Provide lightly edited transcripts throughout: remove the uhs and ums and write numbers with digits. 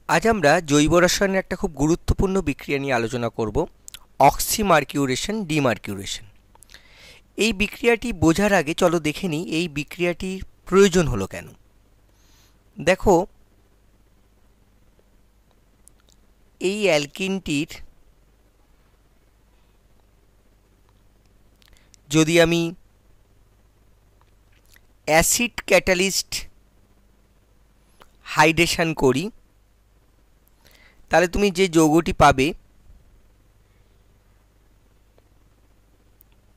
আজ আমরা জৈব রসায়নের একটা খুব গুরুত্বপূর্ণ বিক্রিয়া নিয়ে আলোচনা করব, অক্সিমার্কিউরেশন ডিমার্কিউরেশন। এই বিক্রিয়াটি বোঝার আগে চলো দেখে নিই এই বিক্রিয়াটির প্রয়োজন হলো কেন। দেখো, এই অ্যালকিনটির যদি আমি অ্যাসিড ক্যাটালিস্ট হাইড্রেশন করি, তাহলে তুমি যে যৌগটি পাবে,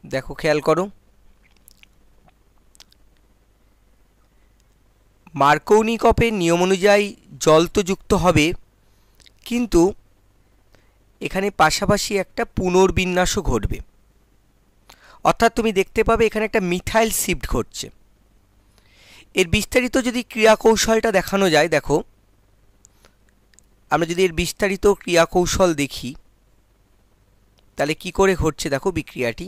দেখো খেয়াল করো, মার্কৌনিকপের নিয়ম অনুযায়ী জল তো যুক্ত হবে, কিন্তু এখানে পাশাপাশি একটা পুনর্বিন্যাসও ঘটবে। অর্থাৎ তুমি দেখতে পাবে এখানে একটা মিথাইল শিফট ঘটছে। এর বিস্তারিত যদি ক্রিয়াকৌশলটা দেখানো যায়, দেখো আমরা যদি এর বিস্তারিত ক্রিয়াকৌশল দেখি, তাহলে কি করে ঘটছে দেখো বিক্রিয়াটি।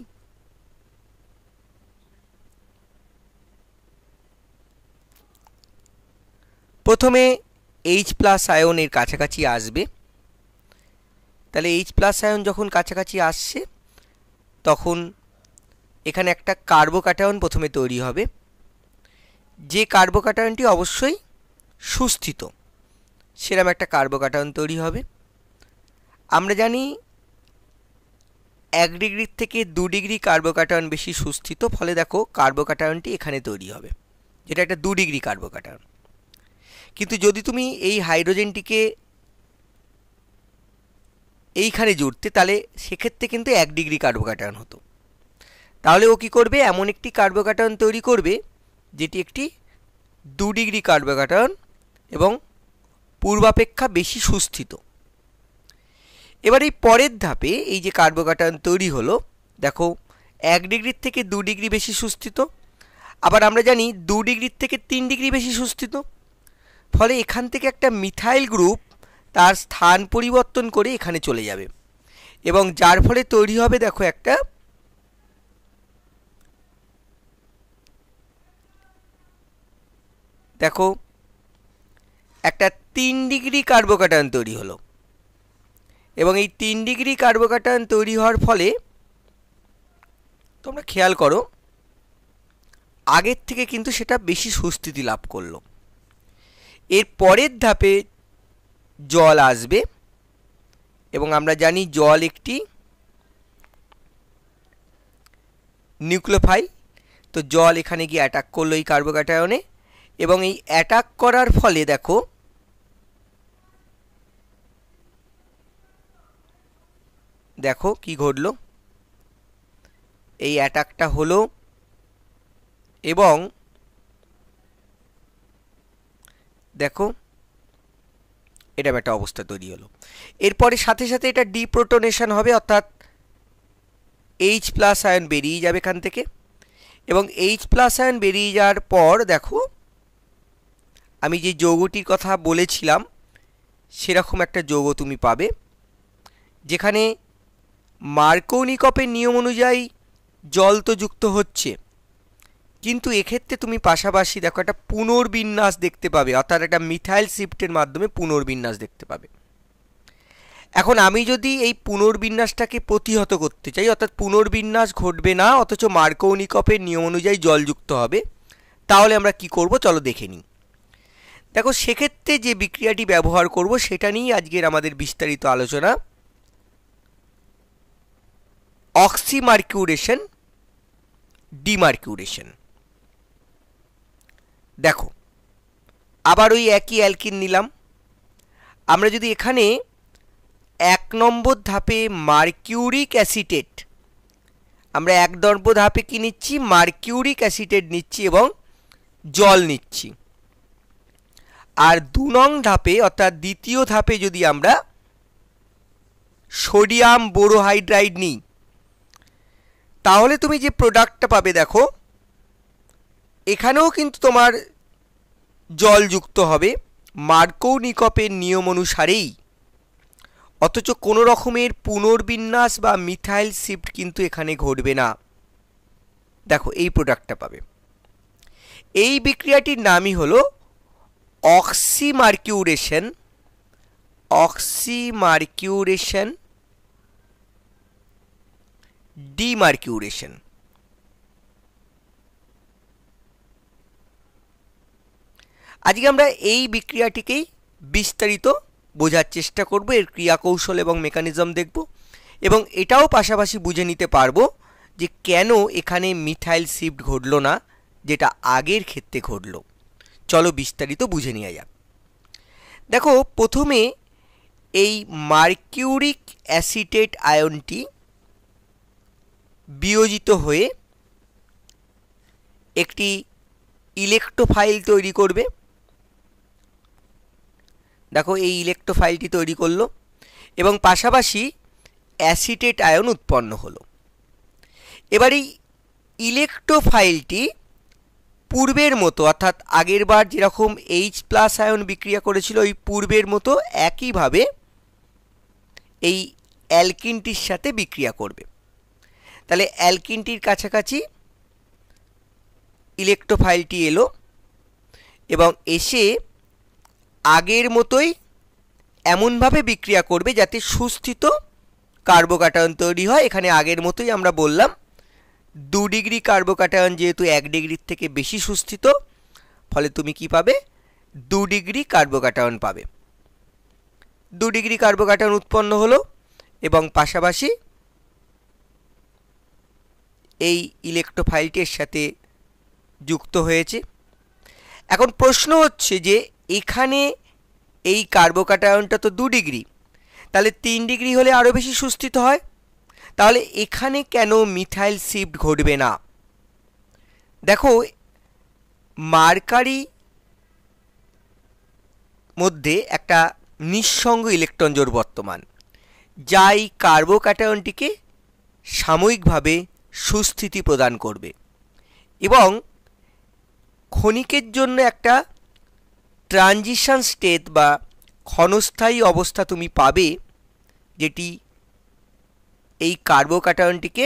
প্রথমে H+ আয়ন এর কাছাকাছি আসবে, তাহলে H+ আয়ন যখন কাছাকাছি আসছে তখন এখানে একটা কার্বোক্যাটায়ন প্রথমে তৈরি হবে, যে কার্বোক্যাটায়নটি অবশ্যই সুস্থিত, সেরকম একটা কার্বোক্যাটায়ন তৈরি হবে। আমরা জানি 1 ডিগ্রির থেকে 2 ডিগ্রি কার্বোক্যাটায়ন বেশি সুস্থিত, ফলে দেখো কার্বোক্যাটায়নটি এখানে তৈরি হবে, যেটা একটা 2 ডিগ্রি কার্বোক্যাটায়ন। কিন্তু যদি তুমি এই হাইড্রোজেনটিকে এইখানে জুড়তে, তাহলে সেক্ষেত্রে কিন্তু 1 ডিগ্রি কার্বোক্যাটায়ন হতো। তাহলে ও কী করবে, এমন একটি কার্বোক্যাটায়ন তৈরি করবে যেটি একটি 2 ডিগ্রি কার্বোক্যাটায়ন এবং পূর্বাপেক্ষা বেশি সুস্থিত। এবার এই পরের ধাপে এই যে কার্বোক্যাটায়ন তৈরি হলো, দেখো 1 ডিগ্রির থেকে 2 ডিগ্রি বেশি সুস্থিত, আবার আমরা জানি 2 ডিগ্রির থেকে 3 ডিগ্রি বেশি সুস্থিত, ফলে এখান থেকে একটা মিথাইল গ্রুপ তার স্থান পরিবর্তন করে এখানে চলে যাবে এবং যার ফলে তৈরি হবে দেখো একটা একটা 3 ডিগ্রি কার্বোক্যাটায়ন তৈরি হলো। এবং এই 3 ডিগ্রি কার্বোক্যাটায়ন তৈরি হওয়ার ফলে তোমরা খেয়াল করো আগের থেকে কিন্তু সেটা বেশি সুস্থিতি লাভ করলো। এর পরের ধাপে জল আসবে এবং আমরা জানি জল একটি নিউক্লিওফাইল, তো জল এখানে গিয়ে অ্যাটাক করলো এই কার্বোক্যাটায়নে এবং এই অ্যাটাক করার ফলে দেখো কি ঘটলো, এই অ্যাটাকটা হলো এবং দেখো এটা একটা অবস্থা তৈরি হলো। এরপরে সাথে সাথে এটা ডিপ্রোটনেশন হবে, অর্থাৎ H+ আয়ন বেরিয়ে যাবে এখান থেকে এবং H+ আয়ন বেরিয়ে যাওয়ার পর দেখো আমি যে যৌগটির কথা বলেছিলাম সেরকম একটা যৌগ তুমি পাবে, যেখানে মার্কৌনিকপের নিয়ম অনুযায়ী জল তো যুক্ত হচ্ছে, কিন্তু এক্ষেত্রে তুমি পাশাপাশি দেখো একটা পুনর্বিন্যাস দেখতে পাবে, অর্থাৎ একটা মিথাইল শিফটের মাধ্যমে পুনর্বিন্যাস দেখতে পাবে। এখন আমি যদি এই পুনর্বিন্যাসটাকে প্রতিহত করতে চাই, অর্থাৎ পুনর্বিন্যাস ঘটবে না অথচ মার্কৌনিকপের নিয়ম অনুযায়ী জল যুক্ত হবে, তাহলে আমরা কি করব চলো দেখে নিই। দেখো সেক্ষেত্রে যে বিক্রিয়াটি ব্যবহার করব সেটা নিয়েই আজকের আমাদের বিস্তারিত আলোচনা, অক্সিমার্কিউরেশন ডিমার্কিউরেশন। দেখো আবার ওই একই অ্যালকিন নিলাম, আমরা যদি এখানে 1 নম্বর ধাপে মার্কিউরিক অ্যাসিটেট, আমরা 1 নম্বর ধাপে কি নিচ্ছি, মার্কিউরিক অ্যাসিটেট নিচ্ছি এবং জল নিচ্ছি, আর 2 নং ধাপে অর্থাৎ দ্বিতীয় ধাপে যদি আমরা সোডিয়াম বোরোহাইড্রাইড নিই, তাহলে তুমি যে প্রোডাক্টটা পাবে দেখো এখানেও কিন্তু তোমার জল যুক্ত হবে মার্কৌনিকপের নিয়ম অনুসারেই, অথচ কোনো রকমের পুনর্বিন্যাস বা মিথাইল শিফট কিন্তু এখানে ঘটবে না। দেখো এই প্রোডাক্টটা পাবে। এই বিক্রিয়াটির নামই হলো অক্সিমার্কিউরেশন অক্সিমার্কিউরেশন, ডিমার্কিউরেশন। আজকে আমরা এই বিক্রিয়াটিকেই বিস্তারিত বোঝার চেষ্টা করব, এর ক্রিয়াকৌশল এবং মেকানিজম দেখব, এবং এটাও পাশাপাশি বুঝে নিতে পারবো যে কেন এখানে মিথাইল শিফট ঘটলো না যেটা আগের ক্ষেত্রে ঘটলো। চলো বিস্তারিত বুঝে নেওয়া যাক। দেখো, প্রথমে এই মার্কিউরিক অ্যাসিটেট আয়নটি বিয়োজিত হয়ে একটি ইলেকট্রোফাইল তৈরি করবে। দেখো, এই ইলেকট্রোফাইলটি তৈরি করলো এবং পাশাপাশি অ্যাসিটেট আয়ন উৎপন্ন হলো। এবার এই ইলেকট্রোফাইলটি পূর্বের মতো, অর্থাৎ আগের বার যেরকম H+ আয়ন বিক্রিয়া করেছিল ওই পূর্বের মতো একইভাবে এই অ্যালকিনটির সাথে বিক্রিয়া করবে। তাহলে অ্যালকিনটির কাছাকাছি ইলেকট্রোফাইলটি এলো এবং এসে আগের মতোই এমনভাবে বিক্রিয়া করবে যাতে সুস্থিত কার্বোক্যাটায়ন তৈরি হয়। এখানে আগের মতোই আমরা বললাম 2 ডিগ্রি কার্বোক্যাটায়ন যেহেতু 1 ডিগ্রির থেকে বেশি সুস্থিত, ফলে তুমি কি পাবে? 2 ডিগ্রি কার্বোক্যাটায়ন পাবে। 2 ডিগ্রি কার্বোক্যাটায়ন উৎপন্ন হলো এবং পাশাপাশি এই ইলেকট্রোফাইলটির সাথে যুক্ত হয়েছে। এখন প্রশ্ন হচ্ছে যে এখানে এই কার্বোক্যাটায়নটা তো 2 ডিগ্রি, তাহলে 3 ডিগ্রি হলে আরও বেশি সুস্থিত হয়, তাহলে এখানে কেন মিথাইল শিফট ঘটবে না? দেখো, মার্কারি মধ্যে একটা নিঃসঙ্গ ইলেকট্রন জোড় বর্তমান, যা এই কার্বোক্যাটায়নটিকে সাময়িকভাবে সুস্থিতি প্রদান করবে এবং ক্ষণিকের জন্য একটা ট্রানজিশন স্টেট বা ক্ষণস্থায়ী অবস্থা তুমি পাবে, যেটি এই কার্বোক্যাটায়নটিকে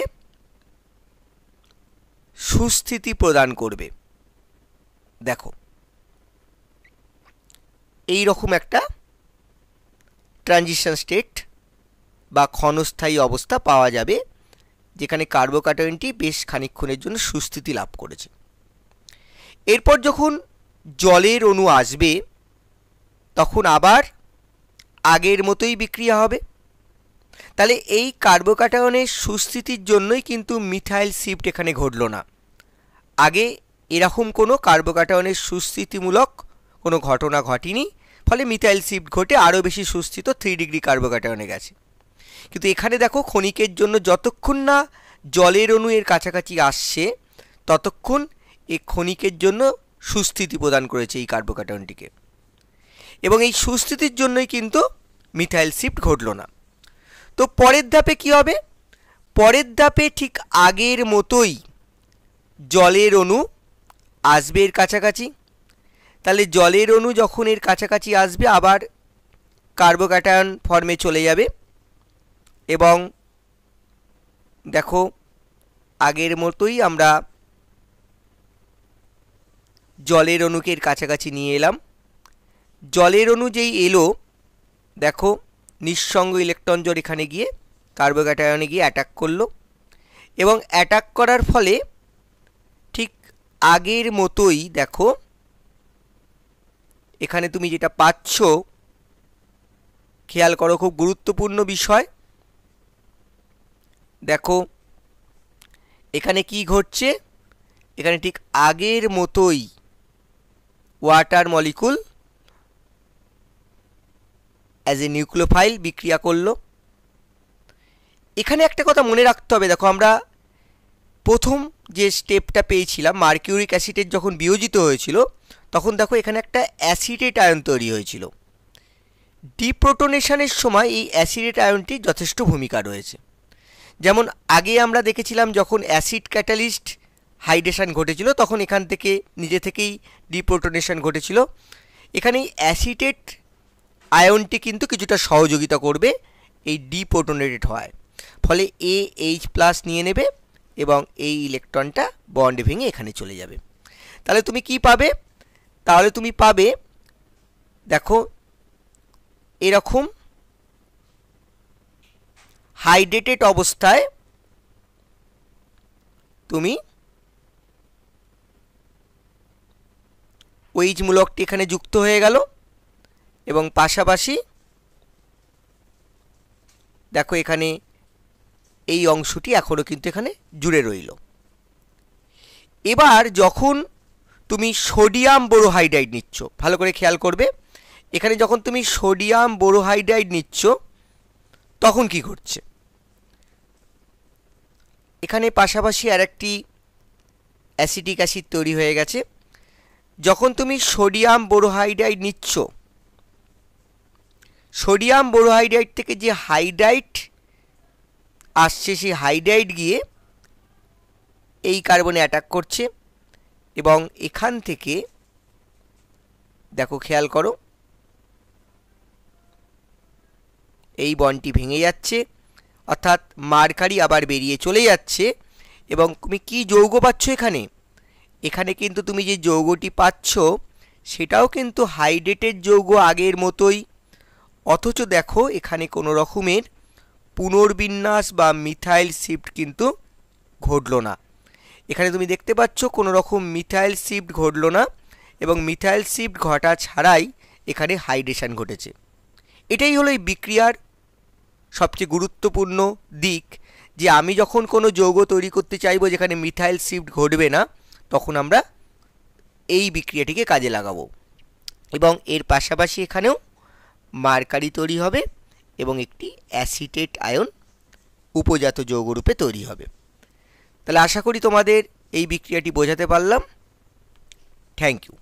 সুস্থিতি প্রদান করবে। দেখো, এই রকম একটা ট্রানজিশন স্টেট বা ক্ষণস্থায়ী অবস্থা পাওয়া যাবে যেখানে কার্বোক্যাটায়নটি বেশ খানিকক্ষণের জন্য সুস্থিতি লাভ করেছে। এরপর যখন জলের অণু আসবে তখন আবার আগের মতোই বিক্রিয়া হবে। তাহলে এই কার্বোক্যাটায়নের সুস্থিতির জন্যই কিন্তু মিথাইল শিফট এখানে ঘটল না। আগে এরকম কোনো কার্বোক্যাটায়নের সুস্থিতিমূলক কোনো ঘটনা ঘটেনি, ফলে মিথাইল শিফট ঘটে আরও বেশি সুস্থিত 3 ডিগ্রি কার্বোক্যাটায়নে গেছে। কিন্তু এখানে দেখো, ক্ষণিকের জন্য যতক্ষণ না জলের অণু এর কাছাকাছি আসছে ততক্ষণ এই ক্ষণিকের জন্য সুস্থিতি প্রদান করেছে এই কার্বোক্যাটায়নটিকে, এবং এই সুস্থিতির জন্যই কিন্তু মিথাইল শিফট ঘটল না। তো পরের ধাপে কি হবে? পরের ধাপে ঠিক আগের মতোই জলের অণু আসবে এর কাছাকাছি। তাহলে জলের অণু যখন এর কাছাকাছি আসবে আবার কার্বোক্যাটায়ন ফর্মে চলে যাবে এবং দেখো, আগের মতোই আমরা জলের অণুকে এর কাছাকাছি নিয়ে এলাম। জলের অণু যেই এলো, দেখো নিঃসঙ্গ ইলেকট্রন জোড় এখানে গিয়ে কার্বোক্যাটায়নে গিয়ে অ্যাটাক করলো এবং অ্যাটাক করার ফলে ঠিক আগের মতোই দেখো এখানে তুমি যেটা পাচ্ছ, খেয়াল করো, খুব গুরুত্বপূর্ণ বিষয়। দেখো এখানে কি ঘটছে, এখানে ঠিক আগের মতোই water molecule as a nucleophile বিক্রিয়া করলো। এখানে একটা কথা মনে রাখতে হবে, দেখো আমরা প্রথম যে স্টেপটা পেয়েছিলাম মার্কিউরিক অ্যাসিডের যখন বিয়োজিত হয়েছিল তখন দেখো এখানে একটা অ্যাসিডেট আয়ন তৈরি হয়েছিল। ডিপ্রোটনেশনের সময় এই অ্যাসিডেট আয়নটি যথেষ্ট ভূমিকা রয়েছে। যেমন আগে আমরা দেখেছিলাম যখন অ্যাসিড ক্যাটালিস্ট হাইড্রেশন ঘটেছিল তখন এখান থেকে নিজে থেকেই ডিপ্রোটনেশন ঘটেছিল। এখানে এই অ্যাসিডেট আয়নটি কিন্তু কিছুটা সহযোগিতা করবে এই ডিপ্রোটনেটেড হওয়ায়, ফলে H+ নিয়ে নেবে এবং এই ইলেকট্রনটা বন্ড ভেঙে এখানে চলে যাবে। তাহলে তুমি কি পাবে? তাহলে তুমি পাবে, দেখো এরকম হাইড্রেটেড অবস্থায় তুমি ওইচ মূলকটি এখানে যুক্ত হয়ে গেল এবং পাশাপাশি দেখো এখানে এই অংশটি এখনো কিন্তু এখানে জুড়ে রইল। এবার যখন তুমি সোডিয়াম বোরোহাইড্রাইড নিচ্ছ, ভালো করে খেয়াল করবে, এখানে যখন তুমি সোডিয়াম বোরোহাইড্রাইড নিচ্ছ তখন কি ঘটছে, এখানে পাশাপাশি আরেকটি অ্যাসিটিক অ্যাসিড তৈরি হয়ে গেছে। যখন তুমি সোডিয়াম বোরোহাইড্রাইড নিচ্ছ, সোডিয়াম বোরোহাইড্রাইড থেকে যে হাইড্রাইড আসছে সেই হাইড্রাইড গিয়ে এই কার্বনে অ্যাটাক করছে এবং এখান থেকে দেখো খেয়াল করো এই বন্ডটি ভেঙে যাচ্ছে, অর্থাৎ মার্কারি আবার বেরিয়ে চলে যাচ্ছে। এবং তুমি কি যৌগ পাচ্ছ এখানে, এখানে কিন্তু তুমি যে যৌগটি পাচ্ছ সেটাও কিন্তু হাইড্রেটেড যৌগ আগের মতোই, অথচ দেখো এখানে কোনো রকমের পুনর্বিন্যাস বা মিথাইল শিফট কিন্তু ঘটল না। এখানে তুমি দেখতে পাচ্ছ কোনো রকম মিথাইল শিফট ঘটল না এবং মিথাইল শিফট ঘটা ছাড়াই এখানে হাইড্রেশন ঘটেছে। এটাই হলো এই বিক্রিয়ার সবচেয়ে গুরুত্বপূর্ণ দিক, যে আমি যখন কোনো যৌগ তৈরি করতে চাইবো যেখানে মিথাইল শিফট ঘটবে না, তখন আমরা এই বিক্রিয়াটিকে কাজে লাগাবো এবং এর পাশাপাশি এখানেও মার্কারি তৈরি হবে এবং একটি অ্যাসিটেট আয়ন উপজাত যৌগরূপে তৈরি হবে। তাহলে আশা করি তোমাদের এই বিক্রিয়াটি বোঝাতে পারলাম। Thank you.